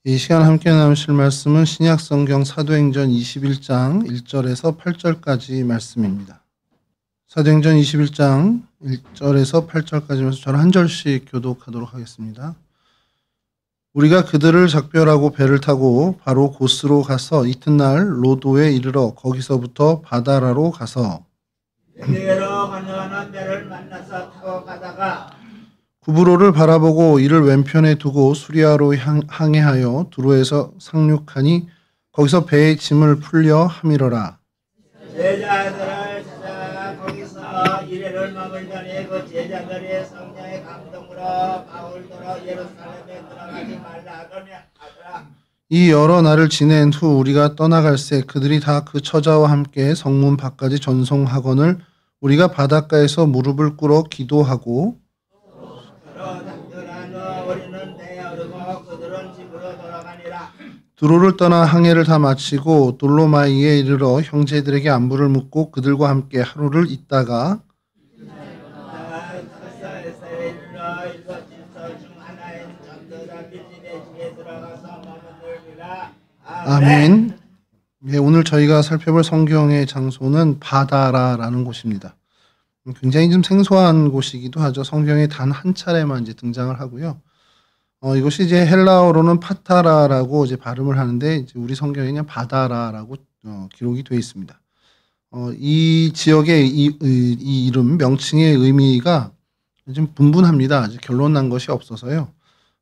이 시간 함께 나누실 말씀은 신약성경 사도행전 21장 1절에서 8절까지 말씀입니다. 사도행전 21장 1절에서 8절까지면서 저는 한 절씩 교독하도록 하겠습니다. 우리가 그들을 작별하고 배를 타고 바로 고스로 가서 이튿날 로도에 이르러 거기서부터 바다라로 가서 여러 건너가는 배를 만나서 타고 가다가 구브로를 바라보고 이를 왼편에 두고 수리아로 항해하여 두로에서 상륙하니 거기서 배의 짐을 풀려 함이러라. 제자들을 찾아 거기서 이래를 머물더니 그 제자들이 성령의 감동으로 바울더러 예루살렘에 들어가지 말라 하더라. 이 여러 날을 지낸 후 우리가 떠나갈새 그들이 다 그 처자와 함께 성문 밖까지 전송하거늘 우리가 바닷가에서 무릎을 꿇어 기도하고 우리는 배에 오르고 그들은 집으로 돌아가니라. 두로를 떠나 항해를 다 마치고 돌로마이에 이르러 형제들에게 안부를 묻고 그들과 함께 하루를 있다가 아멘. 네, 오늘 저희가 살펴볼 성경의 장소는 바다라라는 곳입니다. 굉장히 좀 생소한 곳이기도 하죠. 성경에 단 한 차례만 이제 등장을 하고요. 이것이 이제 헬라어로는 파타라라고 이제 발음을 하는데 이제 우리 성경에 그냥 바다라라고 기록이 되어 있습니다. 이 지역의 이 이름 명칭의 의미가 좀 분분합니다. 아직 결론 난 것이 없어서요.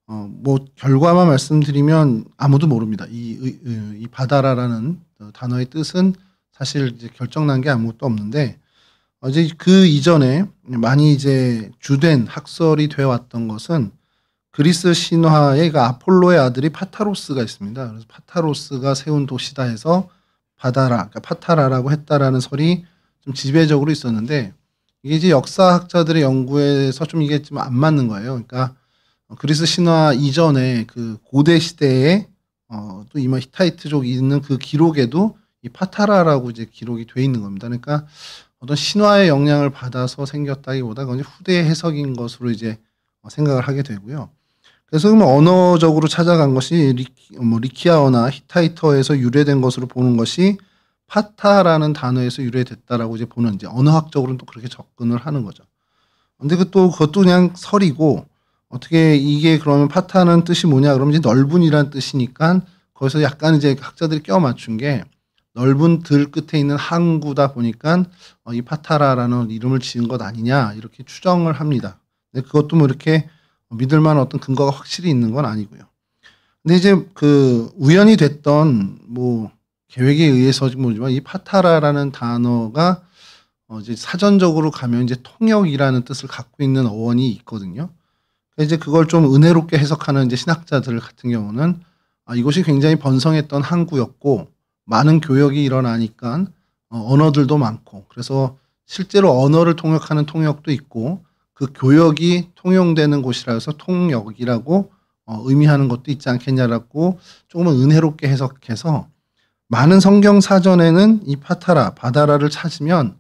뭐 결과만 말씀드리면 아무도 모릅니다. 이 바다라라는 단어의 뜻은 사실 이제 결정난 게 아무것도 없는데 이제 그 이전에 많이 이제 주된 학설이 되어 왔던 것은 그리스 신화에 그 아폴로의 아들이 파타로스가 있습니다. 그래서 파타로스가 세운 도시다 해서 바다라, 그러니까 파타라라고 했다라는 설이 좀 지배적으로 있었는데 이게 이제 역사학자들의 연구에서 좀 이게 좀 안 맞는 거예요. 그러니까 그리스 신화 이전에 그 고대 시대에 또 이마 히타이트족이 있는 그 기록에도 이 파타라라고 이제 기록이 돼 있는 겁니다. 그러니까 어떤 신화의 영향을 받아서 생겼다기보다 그건 후대의 해석인 것으로 이제 생각을 하게 되고요. 그래서 그러면 언어적으로 찾아간 것이 리키아어나 히타이터에서 유래된 것으로 보는 것이 파타라는 단어에서 유래됐다라고 이제 보는 이제 언어학적으로는 또 그렇게 접근을 하는 거죠. 근데 그것도 그냥 설이고 어떻게 이게 그러면 파타는 뜻이 뭐냐 그러면 이제 넓은이란 뜻이니까 거기서 약간 이제 학자들이 껴 맞춘 게 넓은 들 끝에 있는 항구다 보니까 이 파타라라는 이름을 지은 것 아니냐 이렇게 추정을 합니다. 근데 그것도 뭐 이렇게 믿을 만한 어떤 근거가 확실히 있는 건 아니고요. 근데 이제 그 우연히 됐던 뭐 계획에 의해서지 모르지만 이 파타라라는 단어가 이제 사전적으로 가면 이제 통역이라는 뜻을 갖고 있는 어원이 있거든요. 이제 그걸 좀 은혜롭게 해석하는 이제 신학자들 같은 경우는 이것이 굉장히 번성했던 항구였고 많은 교역이 일어나니까 언어들도 많고 그래서 실제로 언어를 통역하는 통역도 있고 그 교역이 통용되는 곳이라서 통역이라고 의미하는 것도 있지 않겠냐라고 조금은 은혜롭게 해석해서 많은 성경 사전에는 이 파타라, 바다라를 찾으면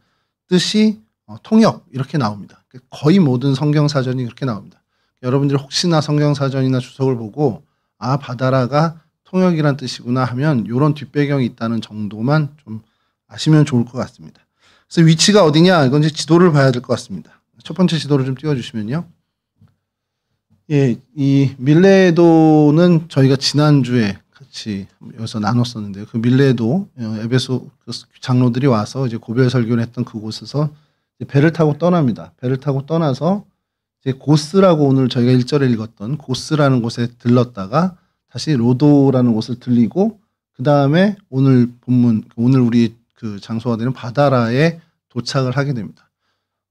뜻이 통역 이렇게 나옵니다. 거의 모든 성경 사전이 그렇게 나옵니다. 여러분들이 혹시나 성경 사전이나 주석을 보고 바다라가 통역이란 뜻이구나 하면 이런 뒷배경이 있다는 정도만 좀 아시면 좋을 것 같습니다. 그래서 위치가 어디냐 이건 이제 지도를 봐야 될 것 같습니다. 첫 번째 지도를 좀 띄워주시면요. 예, 이 밀레도는 저희가 지난주에 같이 여기서 나눴었는데요. 그 밀레도 에베소 장로들이 와서 이제 고별 설교를 했던 그곳에서 이제 배를 타고 떠납니다. 배를 타고 떠나서 이제 고스라고 오늘 저희가 1절에 읽었던 고스라는 곳에 들렀다가 다시 로도라는 곳을 들리고 그 다음에 오늘 본문 오늘 우리 그 장소가 되는 바다라에 도착을 하게 됩니다.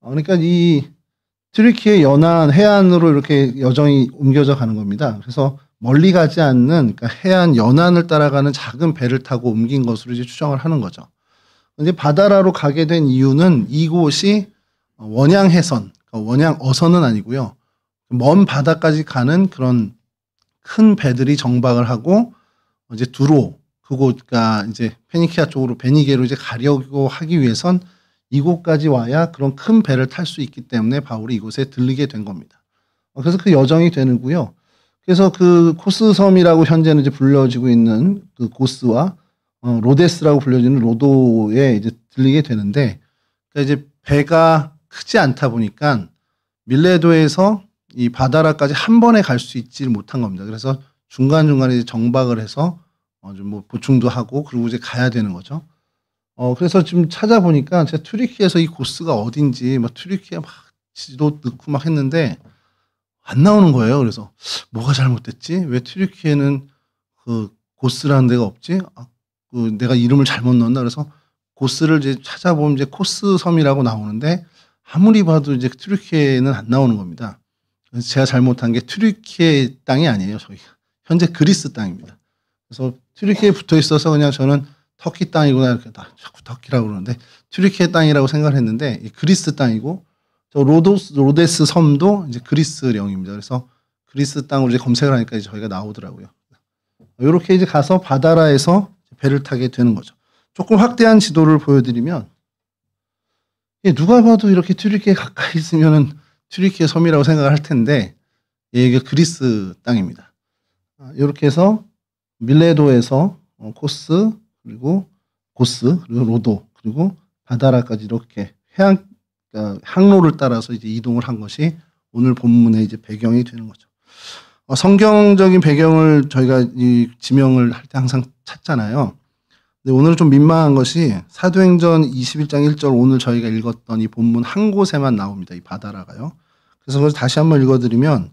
그러니까 이 튀르키예 연안 해안으로 이렇게 여정이 옮겨져 가는 겁니다. 그래서 멀리 가지 않는 그러니까 해안 연안을 따라가는 작은 배를 타고 옮긴 것으로 이제 추정을 하는 거죠. 이제 바다라로 가게 된 이유는 이곳이 원양 해선, 그러니까 원양 어선은 아니고요. 먼 바다까지 가는 그런 큰 배들이 정박을 하고 이제 두로 그곳가 이제 페니키아 쪽으로 베니게로 이제 가려고 하기 위해선 이곳까지 와야 그런 큰 배를 탈 수 있기 때문에 바울이 이곳에 들르게 된 겁니다. 그래서 그 여정이 되는고요. 그래서 그 코스 섬이라고 현재는 이제 불려지고 있는 그 고스와 로데스라고 불려지는 로도에 이제 들리게 되는데, 그러니까 이제 배가 크지 않다 보니까 밀레도에서 이 바다라까지 한 번에 갈 수 있지 못한 겁니다. 그래서 중간중간에 이제 정박을 해서 좀 뭐 보충도 하고 그리고 이제 가야 되는 거죠. 그래서 지금 찾아보니까 제가 튀르키예에서 이 고스가 어딘지 막 튀르키예 막 지도 넣고 막 했는데 안 나오는 거예요. 그래서 뭐가 잘못됐지? 왜 튀르키예는 그 고스라는 데가 없지? 그 내가 이름을 잘못 넣었나? 그래서 고스를 이제 찾아보면 이제 코스 섬이라고 나오는데 아무리 봐도 이제 튀르키예는 안 나오는 겁니다. 그래서 제가 잘못한 게 튀르키예 땅이 아니에요. 저희가 현재 그리스 땅입니다. 그래서 튀르키예에 붙어 있어서 그냥 저는 터키 땅이구나 이렇게 자꾸 터키라고 그러는데 튀르키예 땅이라고 생각을 했는데 그리스 땅이고, 저 로데스 섬도 이제 그리스령입니다. 그래서 그리스 땅으로 이제 검색을 하니까 이제 저희가 나오더라고요. 이렇게 이제 가서 바다라에서 배를 타게 되는 거죠. 조금 확대한 지도를 보여드리면, 누가 봐도 이렇게 튀르키예 가까이 있으면은 튀르키예 섬이라고 생각을 할 텐데 이게 그리스 땅입니다. 이렇게 해서 밀레도에서 코스, 그리고 고스, 그리고 로도, 그리고 바다라까지 이렇게 항로를 따라서 이제 이동을 한 것이 오늘 본문의 이제 배경이 되는 거죠. 성경적인 배경을 저희가 이 지명을 할 때 항상 찾잖아요. 근데 오늘은 좀 민망한 것이 사도행전 21장 1절 오늘 저희가 읽었던 이 본문 한 곳에만 나옵니다. 이 바다라가요. 그래서 그걸 다시 한번 읽어드리면,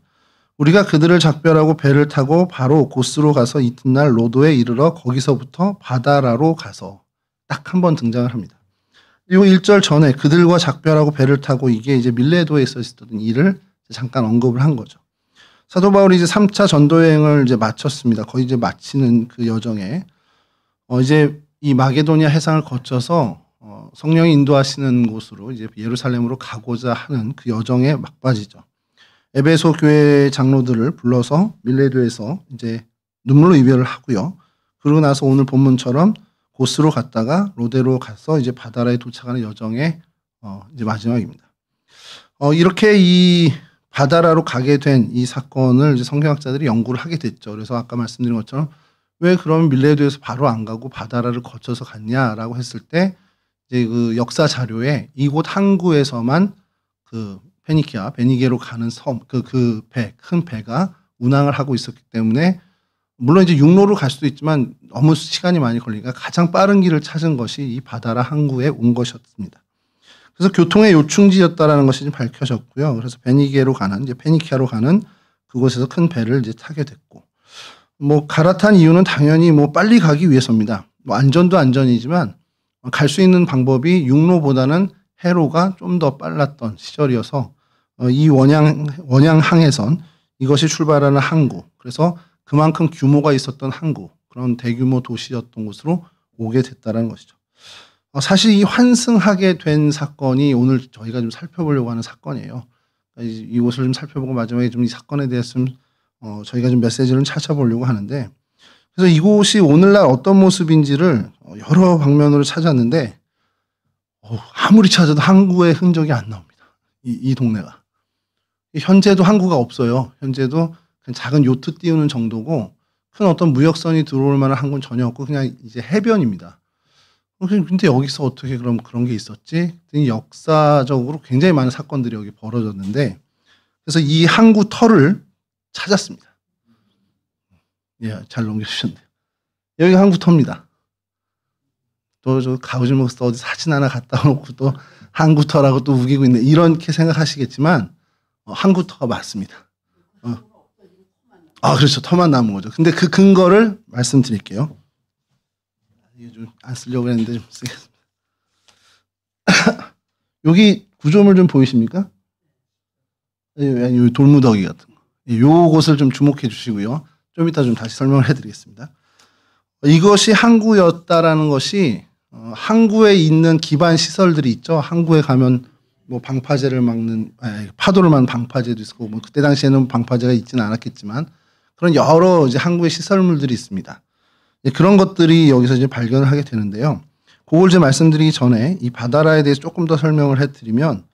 우리가 그들을 작별하고 배를 타고 바로 고스로 가서 이튿날 로도에 이르러 거기서부터 바다라로 가서 딱 한 번 등장을 합니다. 그리고 1절 전에 그들과 작별하고 배를 타고 이게 이제 밀레도에 있었던 일을 잠깐 언급을 한 거죠. 사도 바울이 이제 3차 전도 여행을 이제 마쳤습니다. 거의 이제 마치는 그 여정에 이제 이 마게도니아 해상을 거쳐서 성령이 인도하시는 곳으로 이제 예루살렘으로 가고자 하는 그 여정에 막바지죠. 에베소 교회 장로들을 불러서 밀레도에서 이제 눈물로 이별을 하고요. 그러고 나서 오늘 본문처럼 고스로 갔다가 로데로 가서 이제 바다라에 도착하는 여정의 이제 마지막입니다. 이렇게 이 바다라로 가게 된 이 사건을 이제 성경학자들이 연구를 하게 됐죠. 그래서 아까 말씀드린 것처럼 왜 그러면 밀레도에서 바로 안 가고 바다라를 거쳐서 갔냐라고 했을 때 이제 그 역사 자료에 이곳 항구에서만 그 베니게로 가는 섬, 큰 배가 운항을 하고 있었기 때문에, 물론 이제 육로로 갈 수도 있지만 너무 시간이 많이 걸리니까 가장 빠른 길을 찾은 것이 이 바다라 항구에 온 것이었습니다. 그래서 교통의 요충지였다라는 것이 밝혀졌고요. 그래서 베니게로 가는, 이제 페니키아로 가는 그곳에서 큰 배를 이제 타게 됐고, 뭐 갈아탄 이유는 당연히 뭐 빨리 가기 위해서입니다. 뭐 안전도 안전이지만 갈 수 있는 방법이 육로보다는 해로가 좀 더 빨랐던 시절이어서 이 원양항에선 이것이 출발하는 항구, 그래서 그만큼 규모가 있었던 항구, 그런 대규모 도시였던 곳으로 오게 됐다는 것이죠. 사실 이 환승하게 된 사건이 오늘 저희가 좀 살펴보려고 하는 사건이에요. 이곳을 좀 살펴보고 마지막에 좀 이 사건에 대해서 좀 저희가 좀 메시지를 찾아보려고 하는데, 그래서 이곳이 오늘날 어떤 모습인지를 여러 방면으로 찾았는데 아무리 찾아도 항구의 흔적이 안 나옵니다. 이 동네가. 현재도 항구가 없어요. 현재도 그냥 작은 요트 띄우는 정도고 큰 어떤 무역선이 들어올 만한 항구는 전혀 없고 그냥 이제 해변입니다. 근데 여기서 어떻게 그럼 그런 게 있었지? 역사적으로 굉장히 많은 사건들이 여기 벌어졌는데, 그래서 이 항구 터를 찾았습니다. 예, 잘 넘겨주셨네요. 여기가 항구 터입니다. 또 저 가오질먹어서 어디 사진 하나 갖다 놓고 또 항구터라고 또 우기고 있네, 이렇게 생각하시겠지만 항구터가 맞습니다. 그렇죠. 터만 남은 거죠. 근데 그 근거를 말씀드릴게요. 이게 좀 안 쓰려고 했는데 좀 쓰겠습니다. 여기 구조물 좀 보이십니까? 이 돌무더기 같은 거. 요것을 좀 주목해 주시고요. 좀 이따 좀 다시 설명을 해드리겠습니다. 이것이 항구였다라는 것이 항구에 있는 기반 시설들이 있죠. 항구에 가면 뭐 방파제를 막는, 파도를 막는 방파제도 있고, 뭐 그때 당시에는 방파제가 있지는 않았겠지만 그런 여러 이제 항구의 시설물들이 있습니다. 그런 것들이 여기서 이제 발견을 하게 되는데요. 그걸 이제 말씀드리기 전에 이 바다라에 대해서 조금 더 설명을 해드리면,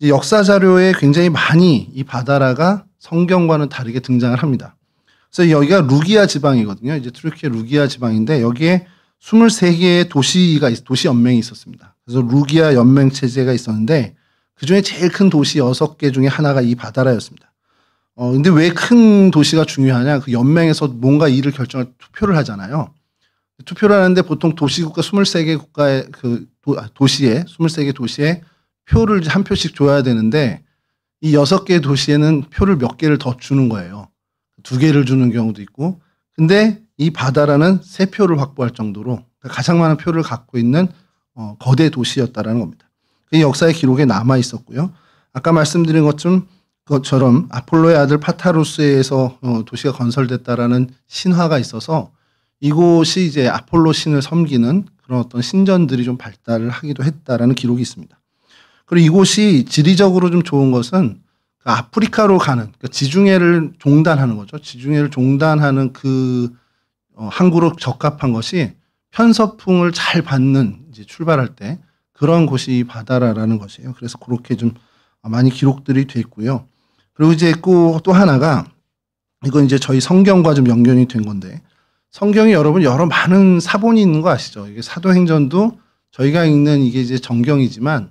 이제 역사 자료에 굉장히 많이 이 바다라가 성경과는 다르게 등장을 합니다. 그래서 여기가 루기아 지방이거든요. 이제 튀르키예 루기아 지방인데 여기에 23개의 도시 연맹이 있었습니다. 그래서 루기아 연맹 체제가 있었는데 그중에 제일 큰 도시 6개 중에 하나가 이 바다라였습니다. 근데 왜 큰 도시가 중요하냐? 그 연맹에서 뭔가 일을 결정할 투표를 하잖아요. 투표를 하는데 보통 도시국가 23개 국가의 도시에 23개 도시에 표를 한 표씩 줘야 되는데 이 6개 도시에는 표를 몇 개를 더 주는 거예요. 2개를 주는 경우도 있고. 근데 이 바다라는 3표를 확보할 정도로 가장 많은 표를 갖고 있는 거대 도시였다라는 겁니다. 그 역사의 기록에 남아 있었고요. 아까 말씀드린 것처럼 아폴로의 아들 파타루스에서 도시가 건설됐다라는 신화가 있어서 이곳이 이제 아폴로 신을 섬기는 그런 어떤 신전들이 좀 발달을 하기도 했다라는 기록이 있습니다. 그리고 이곳이 지리적으로 좀 좋은 것은 아프리카로 가는 그러니까 지중해를 종단하는 거죠. 지중해를 종단하는 그 항구로 적합한 것이 편서풍을 잘 받는 이제 출발할 때 그런 곳이 바다라라는 것이에요. 그래서 그렇게 좀 많이 기록들이 돼 있고요. 그리고 이제 또 하나가 이건 이제 저희 성경과 좀 연결이 된 건데 성경이 여러분 여러 많은 사본이 있는 거 아시죠? 이게 사도행전도 저희가 읽는 이게 이제 정경이지만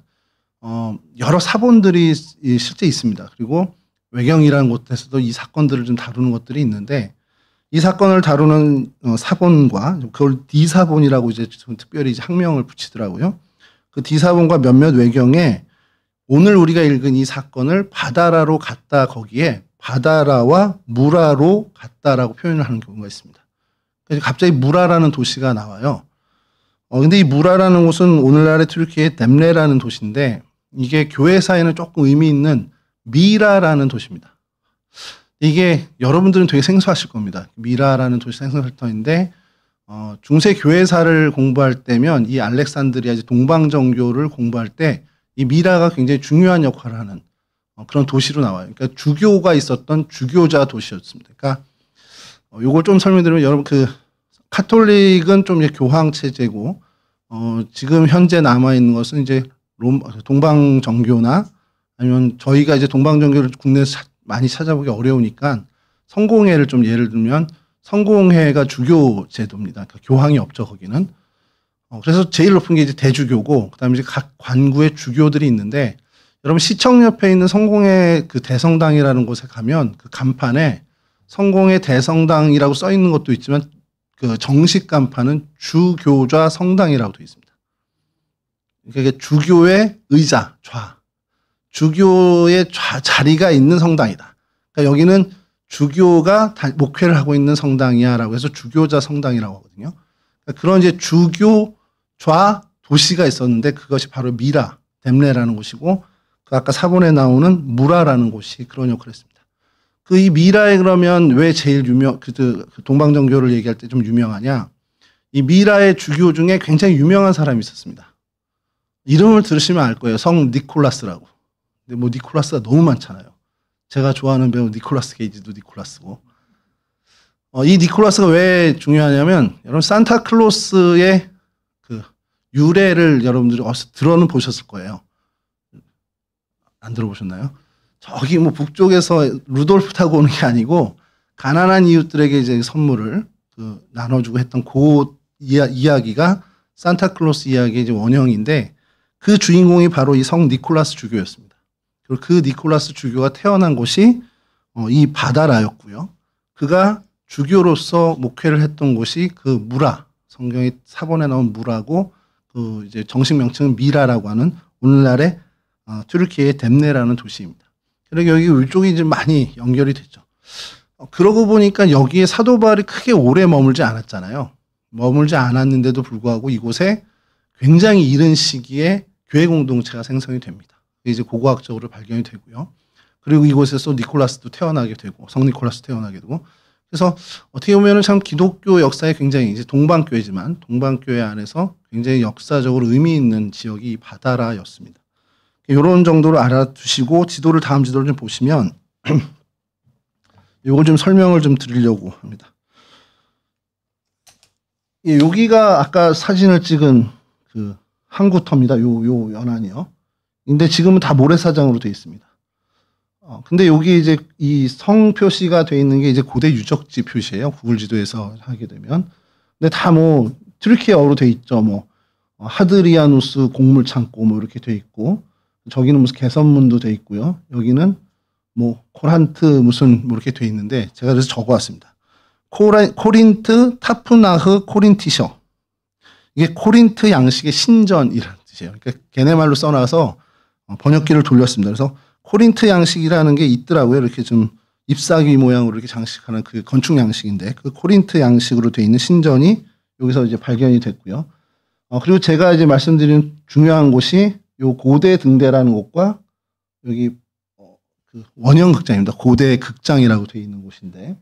여러 사본들이 실제 있습니다. 그리고 외경이라는 곳에서도 이 사건들을 좀 다루는 것들이 있는데 이 사건을 다루는 사본과 그걸 D사본이라고 이제 특별히 이제 학명을 붙이더라고요. 그 D사본과 몇몇 외경에 오늘 우리가 읽은 이 사건을 바다라로 갔다 거기에 바다라와 무라로 갔다라고 표현을 하는 경우가 있습니다. 그래서 갑자기 무라라는 도시가 나와요. 근데 이 무라라는 곳은 오늘날의 튀르키예의 뎀레라는 도시인데 이게 교회사에는 조금 의미 있는 미라라는 도시입니다. 이게 여러분들은 되게 생소하실 겁니다. 미라라는 도시 생소할터인데 중세 교회사를 공부할 때면 이 알렉산드리아 동방정교를 공부할 때 이 미라가 굉장히 중요한 역할을 하는 그런 도시로 나와요. 그러니까 주교가 있었던 주교자 도시였습니다. 그러니까 요걸 좀 설명드리면 여러분 카톨릭은 좀 이제 교황 체제고 지금 현재 남아 있는 것은 이제 동방정교나 아니면 저희가 이제 동방정교를 국내에서 많이 찾아보기 어려우니까 성공회를 좀 예를 들면 성공회가 주교 제도입니다. 그러니까 교황이 없죠 거기는. 그래서 제일 높은 게 이제 대주교고 그다음에 이제 각 관구의 주교들이 있는데 여러분 시청 옆에 있는 성공회 그 대성당이라는 곳에 가면 그 간판에 성공회 대성당이라고 써 있는 것도 있지만 그 정식 간판은 주교좌 성당이라고 되어 있습니다. 그러니까 주교의 의자, 주교의 자리가 있는 성당이다. 그러니까 여기는 주교가 목회를 하고 있는 성당이야라고 해서 주교자 성당이라고 하거든요. 그러니까 그런 이제 주교좌 도시가 있었는데 그것이 바로 미라, 뎀레라는 곳이고 그 아까 사본에 나오는 무라라는 곳이 그런 역할을 했습니다. 그 이 미라에 그러면 왜 제일 동방정교를 얘기할 때 좀 유명하냐? 이 미라의 주교 중에 굉장히 유명한 사람이 있었습니다. 이름을 들으시면 알 거예요. 성 니콜라스라고. 근데 뭐 니콜라스가 너무 많잖아요. 제가 좋아하는 배우 니콜라스 케이지도 니콜라스고. 이 니콜라스가 왜 중요하냐면 여러분 산타클로스의 그 유래를 여러분들이 들어는 보셨을 거예요. 안 들어보셨나요? 저기 뭐 북쪽에서 루돌프 타고 오는 게 아니고 가난한 이웃들에게 이제 선물을 나눠주고 했던 그 이야기가 산타클로스 이야기의 이제 원형인데 그 주인공이 바로 이 성 니콜라스 주교였습니다. 그리고 그 니콜라스 주교가 태어난 곳이 이 바다라였고요. 그가 주교로서 목회를 했던 곳이 그 무라, 성경의 사본에 나온 무라고 그 이제 정식 명칭은 미라라고 하는 오늘날의 튀르키예의 뎀레라는 도시입니다. 그리고 여기 이쪽이 이제 많이 연결이 됐죠. 그러고 보니까 여기에 사도 바울이 크게 오래 머물지 않았잖아요. 머물지 않았는데도 불구하고 이곳에 굉장히 이른 시기에 교회 공동체가 생성이 됩니다. 이제 고고학적으로 발견이 되고요. 그리고 이곳에서 니콜라스도 태어나게 되고 성 니콜라스 태어나게 되고 그래서 어떻게 보면 참 기독교 역사에 굉장히 이제 동방교회지만 동방교회 안에서 굉장히 역사적으로 의미 있는 지역이 바다라였습니다. 이런 정도로 알아두시고 다음 지도를 좀 보시면 이걸 좀 설명을 좀 드리려고 합니다. 여기가 아까 사진을 찍은 그 항구터입니다. 요 연안이요. 근데 지금은 다 모래사장으로 되어 있습니다. 근데 여기 이제 이 성 표시가 돼 있는 게 이제 고대 유적지 표시예요. 구글 지도에서 하게 되면. 근데 다 뭐 튀르키예어로 돼 있죠. 뭐 하드리아누스 곡물 창고 뭐 이렇게 돼 있고, 저기는 무슨 개선문도 돼 있고요. 여기는 뭐 코란트 무슨 뭐 이렇게 돼 있는데, 제가 그래서 적어왔습니다. 코린트 타프나흐 코린티셔. 이게 코린트 양식의 신전이라는 뜻이에요. 그러니까 걔네 말로 써놔서 번역기를 돌렸습니다. 그래서 코린트 양식이라는 게 있더라고요. 이렇게 좀 잎사귀 모양으로 이렇게 장식하는 그 건축 양식인데, 그 코린트 양식으로 돼 있는 신전이 여기서 이제 발견이 됐고요. 그리고 제가 이제 말씀드린 중요한 곳이 요 고대 등대라는 곳과 여기 그 원형 극장입니다. 고대 극장이라고 돼 있는 곳인데,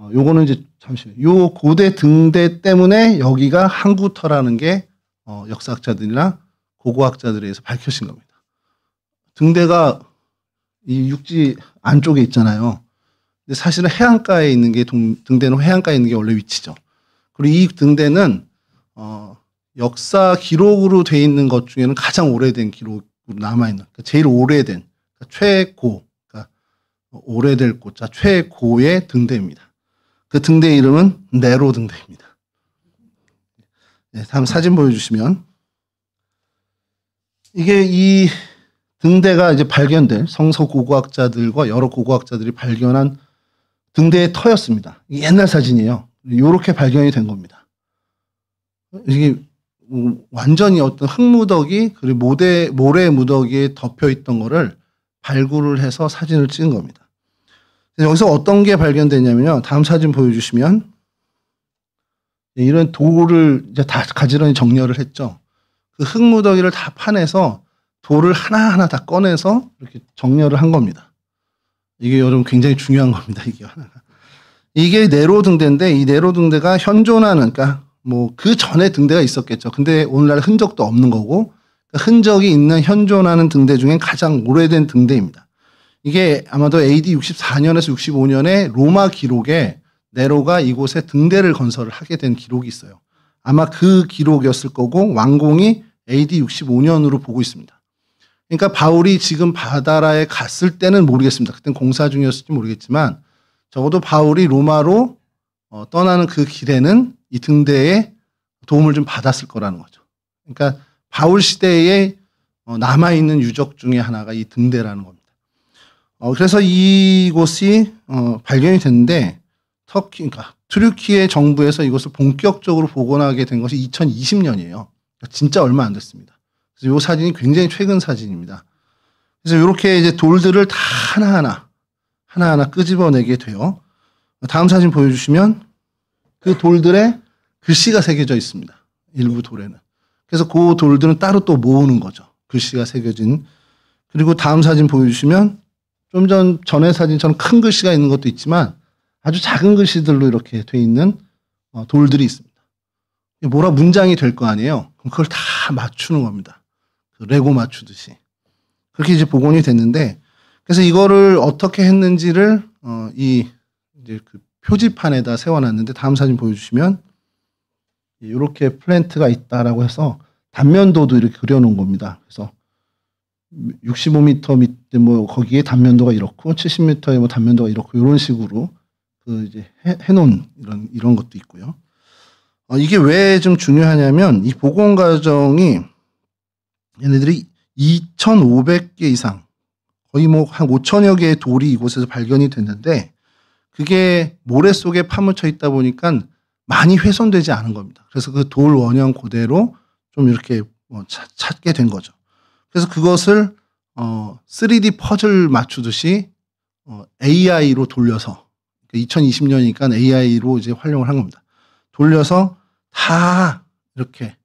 요거는 이제 잠시만요. 요 고대 등대 때문에 여기가 항구터라는 게 역사학자들이나 고고학자들에 의해서 밝혀진 겁니다. 등대가 이 육지 안쪽에 있잖아요. 근데 사실은 해안가에 있는 게 등대는 해안가에 있는 게 원래 위치죠. 그리고 이 등대는 역사 기록으로 돼 있는 것 중에는 가장 오래된 기록으로 남아 있는, 그러니까 제일 오래된, 그러니까 최고, 그러니까 오래될 고자 최고의 등대입니다. 그 등대 이름은 네로 등대입니다. 네, 다음 사진 보여주시면, 이게 이 등대가 이제 발견될 성서 고고학자들과 여러 고고학자들이 발견한 등대의 터였습니다. 이게 옛날 사진이에요. 이렇게 발견이 된 겁니다. 이게 완전히 어떤 흙무더기 그리고 모래 무더기에 덮여 있던 거를 발굴을 해서 사진을 찍은 겁니다. 여기서 어떤 게 발견됐냐면요. 다음 사진 보여주시면, 이런 돌을 이제 다 가지런히 정렬을 했죠. 그 흙무더기를 다 파내서 돌을 하나하나 다 꺼내서 이렇게 정렬을 한 겁니다. 이게 여러분 굉장히 중요한 겁니다. 이게 하나가. 이게 네로 등대인데, 이 네로 등대가 현존하는, 그러니까 뭐 그 전에 등대가 있었겠죠. 근데 오늘날 흔적도 없는 거고, 그러니까 흔적이 있는 현존하는 등대 중엔 가장 오래된 등대입니다. 이게 아마도 AD 64년에서 65년에 로마 기록에 네로가 이곳에 등대를 건설을 하게 된 기록이 있어요. 아마 그 기록이었을 거고, 완공이 AD 65년으로 보고 있습니다. 그러니까 바울이 지금 바다라에 갔을 때는 모르겠습니다. 그때는 공사 중이었을지 모르겠지만, 적어도 바울이 로마로 떠나는 그 길에는 이 등대에 도움을 좀 받았을 거라는 거죠. 그러니까 바울 시대에 남아있는 유적 중에 하나가 이 등대라는 겁니다. 그래서 이곳이 발견이 됐는데, 그러니까 튀르키예 정부에서 이것을 본격적으로 복원하게 된 것이 2020년이에요. 진짜 얼마 안 됐습니다. 그래서 이 사진이 굉장히 최근 사진입니다. 그래서 이렇게 이제 돌들을 다 하나하나 끄집어내게 돼요. 다음 사진 보여주시면, 그 돌들에 글씨가 새겨져 있습니다. 일부 돌에는. 그래서 그 돌들은 따로 또 모으는 거죠. 글씨가 새겨진. 그리고 다음 사진 보여주시면, 좀 전에 사진처럼 큰 글씨가 있는 것도 있지만 아주 작은 글씨들로 이렇게 돼 있는 돌들이 있습니다. 뭐라 문장이 될 거 아니에요. 그럼 그걸 다 맞추는 겁니다. 그 레고 맞추듯이. 그렇게 이제 복원이 됐는데, 그래서 이거를 어떻게 했는지를 이제 그 표지판에다 세워놨는데, 다음 사진 보여주시면 이렇게 플랜트가 있다라고 해서 단면도도 이렇게 그려놓은 겁니다. 그래서 65m 밑에 뭐 거기에 단면도가 이렇고 70m에 뭐 단면도가 이렇고 이런 식으로 그 이제 해놓은 이런 것도 있고요. 이게 왜 좀 중요하냐면, 이 복원 과정이 얘네들이 2,500개 이상, 거의 뭐 한 5천여 개의 돌이 이곳에서 발견이 됐는데, 그게 모래 속에 파묻혀 있다 보니까 많이 훼손되지 않은 겁니다. 그래서 그 돌 원형 그대로 좀 이렇게 찾게 된 거죠. 그래서 그것을 3D 퍼즐 맞추듯이 AI로 돌려서, 2020년이니까 AI로 이제 활용을 한 겁니다. 돌려서 다 이렇게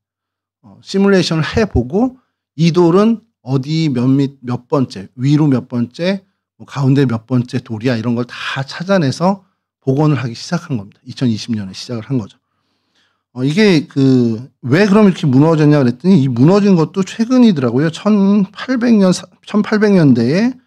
시뮬레이션을 해보고, 이 돌은 어디 몇 번째, 위로 몇 번째, 뭐 가운데 몇 번째 돌이야, 이런 걸 다 찾아내서 복원을 하기 시작한 겁니다. 2020년에 시작을 한 거죠. 이게 왜 그럼 이렇게 무너졌냐 그랬더니, 이 무너진 것도 최근이더라고요. 1800년대에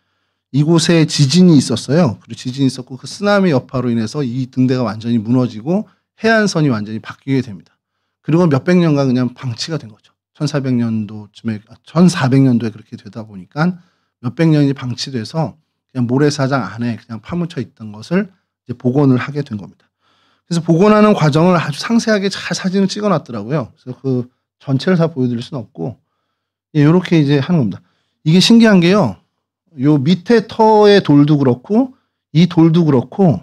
이곳에 지진이 있었어요. 그리고 지진이 있었고, 그 쓰나미 여파로 인해서 이 등대가 완전히 무너지고 해안선이 완전히 바뀌게 됩니다. 그리고 몇백 년간 그냥 방치가 된 거죠. 1400년도에 그렇게 되다 보니까 몇백 년이 방치돼서 그냥 모래사장 안에 그냥 파묻혀 있던 것을 이제 복원을 하게 된 겁니다. 그래서 복원하는 과정을 아주 상세하게 잘 사진을 찍어놨더라고요. 그래서 그 전체를 다 보여드릴 수는 없고, 이렇게 이제 하는 겁니다. 이게 신기한 게요. 요 밑에 터의 돌도 그렇고, 이 돌도 그렇고,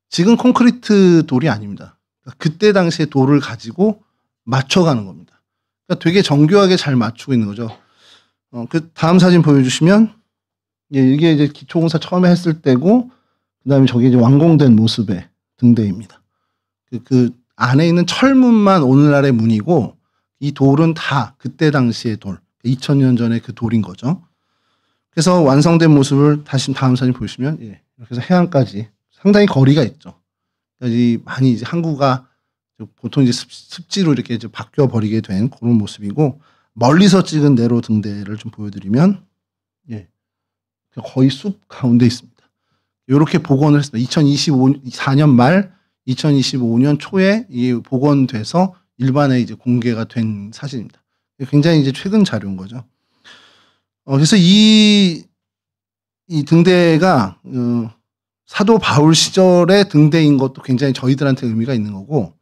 지금 콘크리트 돌이 아닙니다. 그때 당시에 돌을 가지고 맞춰가는 겁니다. 그러니까 되게 정교하게 잘 맞추고 있는 거죠. 그 다음 사진 보여주시면, 이게 이제 기초공사 처음에 했을 때고, 그 다음에 저게 이제 완공된 모습의 등대입니다. 그 안에 있는 철문만 오늘날의 문이고, 이 돌은 다 그때 당시의 돌, 2000년 전에 그 돌인 거죠. 그래서 완성된 모습을 다시 다음 사진 보시면, 이렇게 해서 해안까지 상당히 거리가 있죠. 그러니까 많이 이제 항구가 보통 이제 습지로 이렇게 이제 바뀌어 버리게 된 그런 모습이고, 멀리서 찍은 네로 등대를 좀 보여드리면, 거의 숲 가운데 있습니다. 이렇게 복원을 했습니다. 2024년 말, 2025년 초에 이 복원돼서 일반에 이제 공개가 된 사진입니다. 굉장히 이제 최근 자료인 거죠. 그래서 이 등대가 사도 바울 시절의 등대인 것도 굉장히 저희들한테 의미가 있는 거고,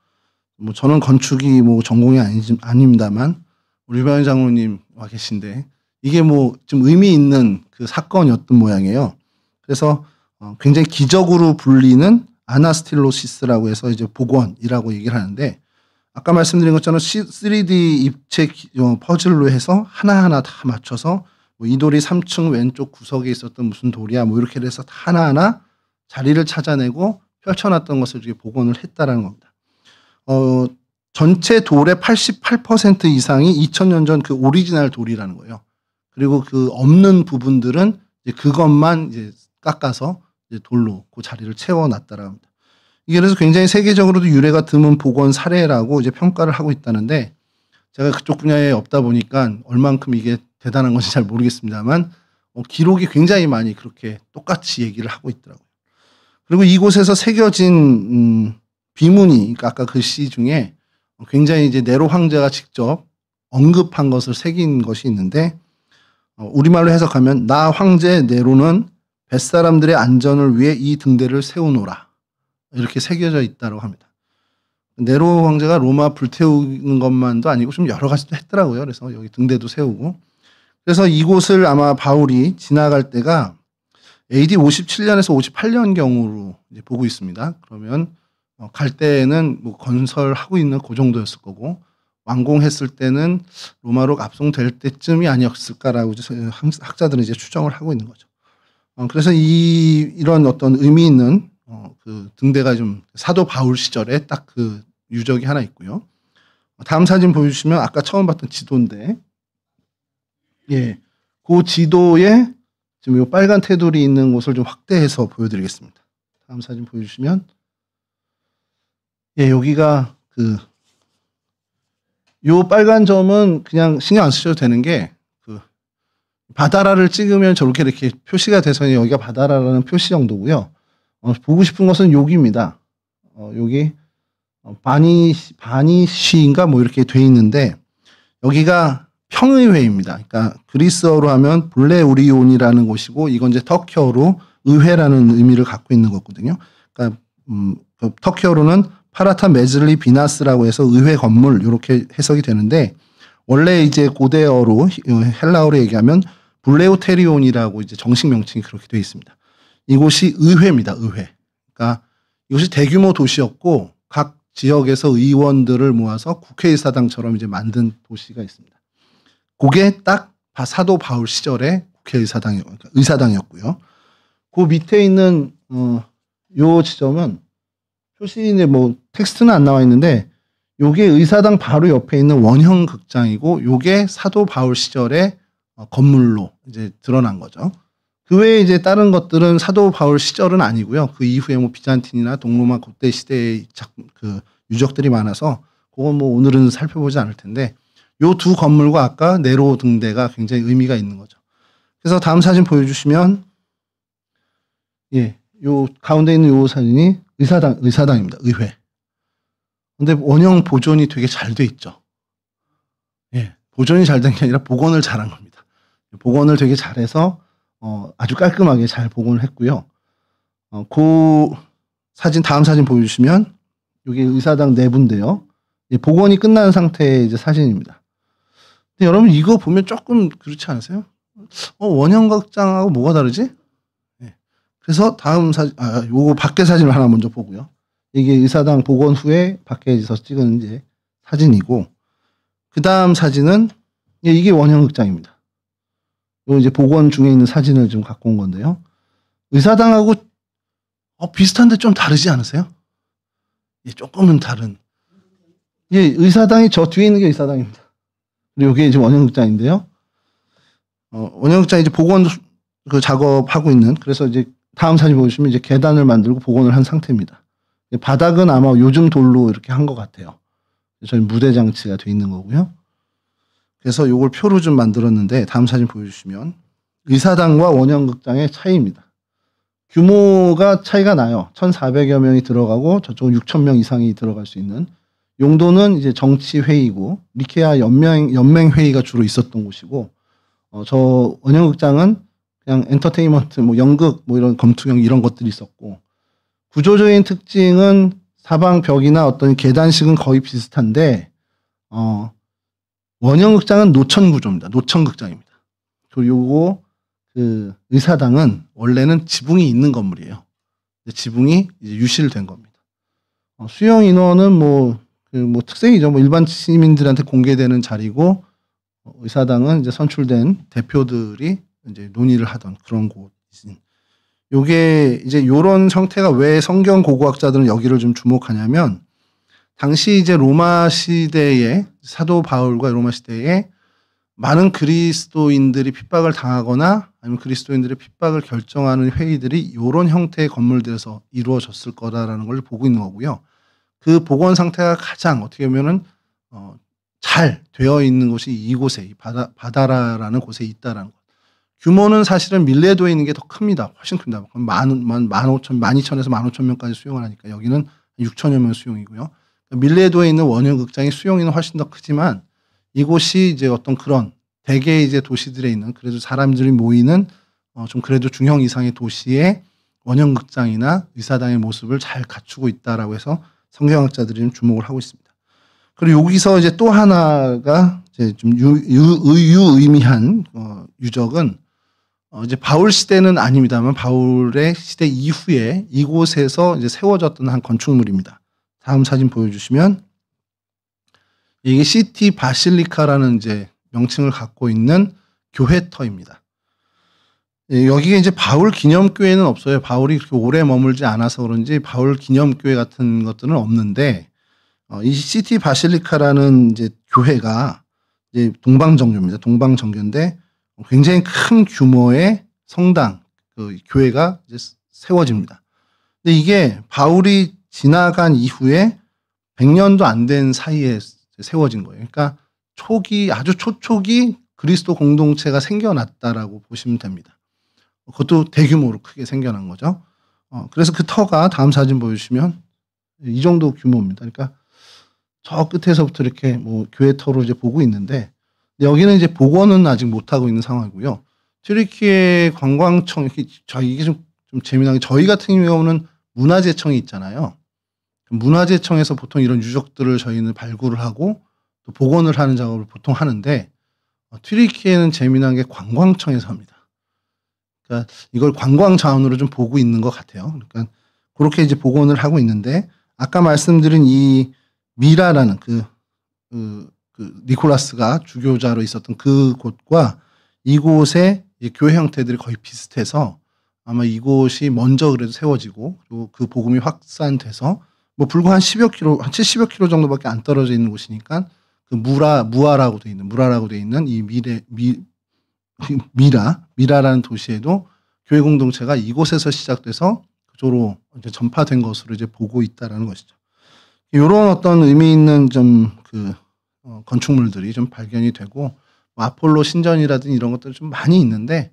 뭐 저는 건축이 뭐 전공이 아닙니다만 우리 배원 장로님 와 계신데 이게 뭐 좀 의미 있는 그 사건이었던 모양이에요. 그래서 굉장히 기적으로 불리는 아나스틸로시스라고 해서 이제 복원이라고 얘기를 하는데, 아까 말씀드린 것처럼 3D 입체 퍼즐로 해서 하나하나 다 맞춰서 뭐 이 돌이 3층 왼쪽 구석에 있었던 무슨 돌이야 뭐 이렇게 해서 하나하나 자리를 찾아내고 펼쳐놨던 것을 이렇게 복원을 했다라는 겁니다. 전체 돌의 88% 이상이 2000년 전 그 오리지널 돌이라는 거예요. 그리고 그 없는 부분들은 이제 그것만 이제 깎아서 이제 돌로 그 자리를 채워놨다라고 합니다. 이게 그래서 굉장히 세계적으로도 유례가 드문 복원 사례라고 이제 평가를 하고 있다는데, 제가 그쪽 분야에 없다 보니까 얼만큼 이게 대단한 건지 잘 모르겠습니다만 기록이 굉장히 많이 그렇게 똑같이 얘기를 하고 있더라고요. 그리고 이곳에서 새겨진 비문이, 그러니까 아까 글씨 중에 굉장히 이제 네로 황제가 직접 언급한 것을 새긴 것이 있는데, 우리말로 해석하면 나 황제 네로는 뱃사람들의 안전을 위해 이 등대를 세우노라, 이렇게 새겨져 있다고 합니다. 네로 황제가 로마 불태우는 것만도 아니고 좀 여러 가지도 했더라고요. 그래서 여기 등대도 세우고, 그래서 이곳을 아마 바울이 지나갈 때가 AD 57년에서 58년 경으로 이제 보고 있습니다. 그러면 갈 때는 뭐 건설하고 있는 그 정도였을 거고, 완공했을 때는 로마로 압송될 때쯤이 아니었을까라고 학자들은 이제 추정을 하고 있는 거죠. 그래서 이런 어떤 의미 있는 그 등대가 좀 사도 바울 시절에 딱 그 유적이 하나 있고요. 다음 사진 보여주시면 아까 처음 봤던 지도인데, 그 지도에 지금 이 빨간 테두리 있는 곳을 좀 확대해서 보여드리겠습니다. 다음 사진 보여주시면, 여기가 요 빨간 점은 그냥 신경 안 쓰셔도 되는 게, 그 바다라를 찍으면 저렇게 이렇게 표시가 돼서 여기가 바다라라는 표시 정도고요. 보고 싶은 것은 여기입니다. 여기 바니시인가 뭐 이렇게 돼 있는데, 여기가 평의회입니다. 그러니까 그리스어로 하면 블레우리온이라는 곳이고, 이건 이제 터키어로 의회라는 의미를 갖고 있는 거거든요. 그러니까 터키어로는 파라타 메즐리 비나스라고 해서 의회 건물 이렇게 해석이 되는데, 원래 이제 고대어로 헬라어로 얘기하면 블레오테리온이라고 이제 정식 명칭이 그렇게 되어 있습니다. 이곳이 의회입니다. 의회. 그러니까 이곳이 대규모 도시였고 각 지역에서 의원들을 모아서 국회의사당처럼 이제 만든 도시가 있습니다. 그게 딱 사도 바울 시절의 그러니까 의사당이었고요. 그 밑에 있는 요 지점은 표시인에 뭐 텍스트는 안 나와 있는데, 요게 의사당 바로 옆에 있는 원형 극장이고, 요게 사도 바울 시절의 건물로 이제 드러난 거죠. 그 외에 이제 다른 것들은 사도 바울 시절은 아니고요. 그 이후에 뭐 비잔틴이나 동로마 그때 시대의 그 유적들이 많아서 그건 뭐 오늘은 살펴보지 않을 텐데, 요 두 건물과 아까 네로 등대가 굉장히 의미가 있는 거죠. 그래서 다음 사진 보여주시면, 요 가운데 있는 요 사진이 의사당입니다. 의회. 근데 원형 보존이 되게 잘 돼 있죠. 보존이 잘 된 게 아니라 복원을 잘한 겁니다. 복원을 되게 잘해서 아주 깔끔하게 잘 복원을 했고요. 그 사진, 다음 사진 보여주시면 이게 의사당 내부인데요. 복원이 끝난 상태의 이제 사진입니다. 근데 여러분 이거 보면 조금 그렇지 않으세요? 원형극장하고 뭐가 다르지? 네. 그래서 다음 사진, 요거 밖에 사진을 하나 먼저 보고요. 이게 의사당 복원 후에 밖에서 찍은 이제 사진이고, 그 다음 사진은 이게 원형극장입니다. 요 이제 복원 중에 있는 사진을 좀 갖고 온 건데요. 의사당하고 비슷한데 좀 다르지 않으세요? 조금은 다른. 의사당이 저 뒤에 있는 게 의사당입니다. 그리고 이게 이제 원형극장인데요. 원형극장 이제 복원 그 작업하고 있는, 그래서 이제 다음 사진 보시면 이제 계단을 만들고 복원을 한 상태입니다. 바닥은 아마 요즘 돌로 이렇게 한 것 같아요. 저희 무대 장치가 돼 있는 거고요. 그래서 요걸 표로 좀 만들었는데 다음 사진 보여주시면 의사당과 원형극장의 차이입니다. 규모가 차이가 나요. 1,400여 명이 들어가고 저쪽은 6,000명 이상이 들어갈 수 있는. 용도는 이제 정치 회의고 니케아 연맹 회의가 주로 있었던 곳이고, 저 원형극장은 그냥 엔터테인먼트, 뭐 연극, 뭐 이런 검투경 이런 것들이 있었고, 구조적인 특징은 사방 벽이나 어떤 계단식은 거의 비슷한데, 원형극장은 노천 구조입니다. 노천극장입니다. 그리고 요거 그 의사당은 원래는 지붕이 있는 건물이에요. 지붕이 이제 유실된 겁니다. 수용 인원은 뭐 특색이죠. 뭐 일반 시민들한테 공개되는 자리고, 의사당은 이제 선출된 대표들이 이제 논의를 하던 그런 곳이신. 요게 이제 요런 형태가 왜 성경 고고학자들은 여기를 좀 주목하냐면, 당시 이제 로마 시대에 사도 바울과 로마 시대에 많은 그리스도인들이 핍박을 당하거나 아니면 그리스도인들의 핍박을 결정하는 회의들이 이런 형태의 건물들에서 이루어졌을 거다라는 걸 보고 있는 거고요. 그 복원 상태가 가장 어떻게 보면은 잘 되어 있는 곳이 이곳에, 이 바다라라는 곳에 있다라는 것. 규모는 사실은 밀레도에 있는 게 더 큽니다. 훨씬 큽니다. 12,000에서 15,000명까지 수용을 하니까 여기는 6,000여 명 수용이고요. 밀레도에 있는 원형극장의 수용인은 훨씬 더 크지만, 이곳이 이제 어떤 그런 대개 이제 도시들에 있는, 그래도 사람들이 모이는 좀 그래도 중형 이상의 도시의 원형극장이나 의사당의 모습을 잘 갖추고 있다라고 해서 성경학자들이 좀 주목을 하고 있습니다. 그리고 여기서 이제 또 하나가 이제 좀 유의미한 유적은 이제 바울 시대는 아닙니다만 바울의 시대 이후에 이곳에서 이제 세워졌던 한 건축물입니다. 다음 사진 보여주시면 이게 시티 바실리카라는 이제 명칭을 갖고 있는 교회터입니다. 여기에 이제 바울 기념교회는 없어요. 바울이 그렇게 오래 머물지 않아서 그런지 바울 기념교회 같은 것들은 없는데, 이 시티 바실리카라는 이제 교회가 이제 동방정교입니다. 동방정교인데 굉장히 큰 규모의 성당, 그 교회가 이제 세워집니다. 근데 이게 바울이 지나간 이후에 100년도 안 된 사이에 세워진 거예요. 그러니까 아주 초초기 그리스도 공동체가 생겨났다라고 보시면 됩니다. 그것도 대규모로 크게 생겨난 거죠. 그래서 그 터가 다음 사진 보여주시면 이 정도 규모입니다. 그러니까 저 끝에서부터 이렇게 뭐 교회 터로 이제 보고 있는데, 여기는 이제 복원은 아직 못 하고 있는 상황이고요. 튀르키예 관광청, 이게 좀 재미난 게, 저희 같은 경우는 문화재청이 있잖아요. 문화재청에서 보통 이런 유적들을 저희는 발굴을 하고 또 복원을 하는 작업을 보통 하는데, 튀르키예는 재미난 게 관광청에서 합니다. 그러니까 이걸 관광 자원으로 좀 보고 있는 것 같아요. 그러니까 그렇게 이제 복원을 하고 있는데, 아까 말씀드린 이 미라라는 그 니콜라스가 주교자로 있었던 그 곳과 이곳의 교회 형태들이 거의 비슷해서 아마 이곳이 먼저 그래도 세워지고, 그리고 그 복음이 확산돼서 뭐 불과 한 10여 킬로, 한 70여 킬로 정도밖에 안 떨어져 있는 곳이니까, 그 무라라고 돼 있는 이 미라라는 도시에도 교회 공동체가 이곳에서 시작돼서 그쪽으로 이제 전파된 것으로 이제 보고 있다라는 것이죠. 이런 어떤 의미 있는 좀 건축물들이 좀 발견이 되고, 뭐 아폴로 신전이라든지 이런 것들 좀 많이 있는데,